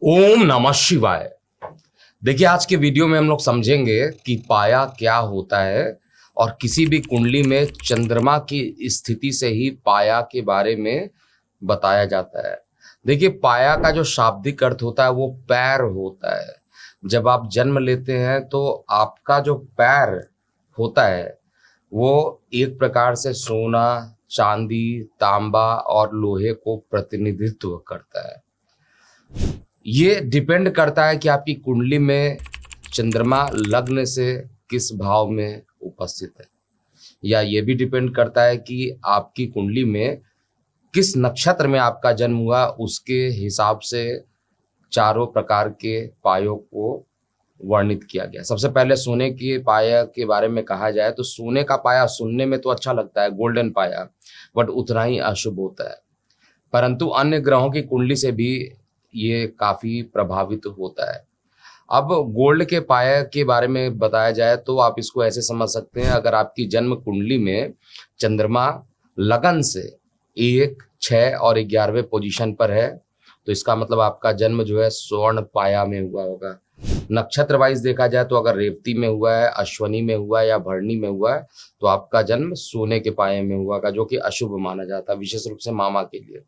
ओम नमः शिवाय। देखिए, आज के वीडियो में हम लोग समझेंगे कि पाया क्या होता है और किसी भी कुंडली में चंद्रमा की स्थिति से ही पाया के बारे में बताया जाता है। देखिए, पाया का जो शाब्दिक अर्थ होता है वो पैर होता है। जब आप जन्म लेते हैं तो आपका जो पैर होता है वो एक प्रकार से सोना, चांदी, तांबा और लोहे को प्रतिनिधित्व करता है। ये डिपेंड करता है कि आपकी कुंडली में चंद्रमा लग्न से किस भाव में उपस्थित है, या ये भी डिपेंड करता है कि आपकी कुंडली में किस नक्षत्र में आपका जन्म हुआ। उसके हिसाब से चारों प्रकार के पायों को वर्णित किया गया। सबसे पहले सोने के पाया के बारे में कहा जाए तो सोने का पाया सुनने में तो अच्छा लगता है, गोल्डन पाया, बट उतना ही अशुभ होता है। परंतु अन्य ग्रहों की कुंडली से भी ये काफी प्रभावित होता है। अब गोल्ड के पाया के बारे में बताया जाए तो आप इसको ऐसे समझ सकते हैं, अगर आपकी जन्म कुंडली में चंद्रमा लगन से 1, 6 और 11वें पोजीशन पर है तो इसका मतलब आपका जन्म जो है स्वर्ण पाया में हुआ होगा। नक्षत्र वाइज देखा जाए तो अगर रेवती में हुआ है, अश्वनी में हुआ है या भरणी में हुआ है तो आपका जन्म सोने के पाए में हुआ होगा, जो कि अशुभ माना जाता है, विशेष रूप से मामा के लिए।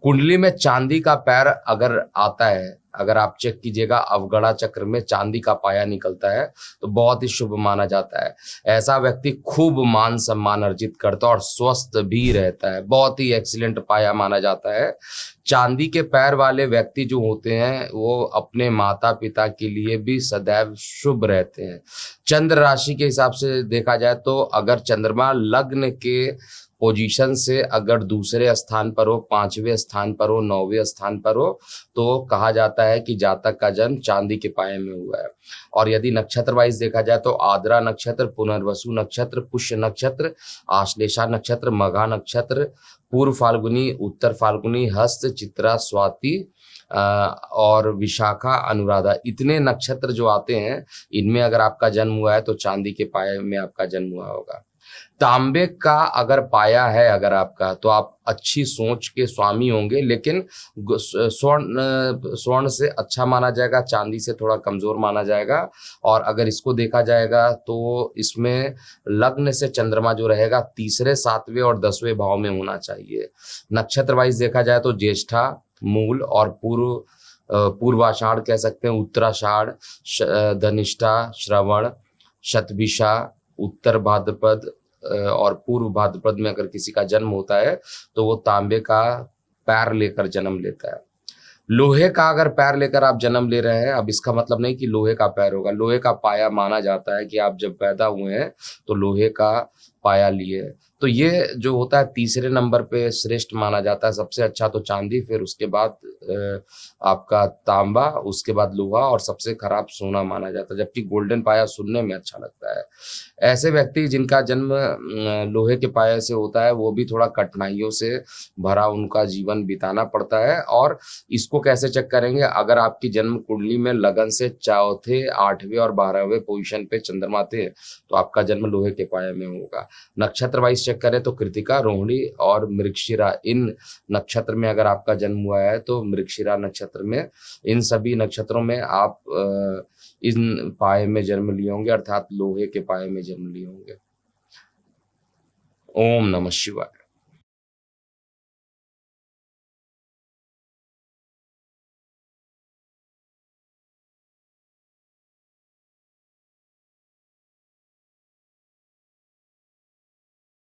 कुंडली में चांदी का पैर अगर आता है, अगर आप चेक कीजिएगा अवगड़ा चक्र में चांदी का पाया निकलता है तो बहुत ही शुभ माना जाता है। ऐसा व्यक्ति खूब मान सम्मान अर्जित करता है और स्वस्थ भी रहता है, बहुत ही एक्सीलेंट पाया माना जाता है। चांदी के पैर वाले व्यक्ति जो होते हैं वो अपने माता पिता के लिए भी सदैव शुभ रहते हैं। चंद्र राशि के हिसाब से देखा जाए तो अगर चंद्रमा लग्न के पोजीशन से अगर दूसरे स्थान पर हो, 5वें स्थान पर हो, 9वें स्थान पर हो तो कहा जाता है कि जातक का जन्म चांदी के पाए में हुआ है। और यदि नक्षत्र वाइज देखा जाए तो आद्रा नक्षत्र, पुनर्वसु नक्षत्र, पुष्य नक्षत्र, आश्लेषा नक्षत्र, मघा नक्षत्र, पूर्व फाल्गुनी, उत्तर फाल्गुनी, हस्त, चित्रा, स्वाति और विशाखा, अनुराधा, इतने नक्षत्र जो आते हैं इनमें अगर आपका जन्म हुआ है तो चांदी के पाए में आपका जन्म हुआ होगा। तांबे का अगर पाया है अगर आपका तो आप अच्छी सोच के स्वामी होंगे, लेकिन स्वर्ण से अच्छा माना जाएगा, चांदी से थोड़ा कमजोर माना जाएगा। और अगर इसको देखा जाएगा तो इसमें लग्न से चंद्रमा जो रहेगा तीसरे, 7वें और 10वें भाव में होना चाहिए। नक्षत्र वाइज देखा जाए तो ज्येष्ठा, मूल और पूर्वाषाढ़ कह सकते हैं, उत्तराषाढ़, धनिष्ठा, श्रवण, शतभिषा, उत्तर भाद्रपद और पूर्व भाद्रपद में अगर किसी का जन्म होता है तो वो तांबे का पैर लेकर जन्म लेता है। लोहे का अगर पैर लेकर आप जन्म ले रहे हैं, अब इसका मतलब नहीं कि लोहे का पैर होगा, लोहे का पाया माना जाता है कि आप जब पैदा हुए हैं तो लोहे का पाया लिए। तो ये जो होता है तीसरे नंबर पे श्रेष्ठ माना जाता है, सबसे अच्छा तो चांदी, फिर उसके बाद आपका तांबा, उसके बाद लोहा और सबसे खराब सोना माना जाता है, जबकि गोल्डन पाया सुनने में अच्छा लगता है। ऐसे व्यक्ति जिनका जन्म लोहे के पाए से होता है वो भी थोड़ा कठिनाइयों से भरा उनका जीवन बिताना पड़ता है। और इसको कैसे चेक करेंगे, अगर आपकी जन्म कुंडली में लगन से चौथे, 8वें और 12वें पोजीशन पे चंद्रमा थे तो आपका जन्म लोहे के पाए में होगा। नक्षत्र वाइज चेक करें तो कृतिका, रोहिणी और मृगशिरा, इन नक्षत्र में अगर आपका जन्म हुआ है तो मृगशिरा नक्षत्र में, इन सभी नक्षत्रों में आप इन पाए में जन्म लिए होंगे, अर्थात लोहे के पाए में जन्म लिए होंगे। ओम नमः शिवाय।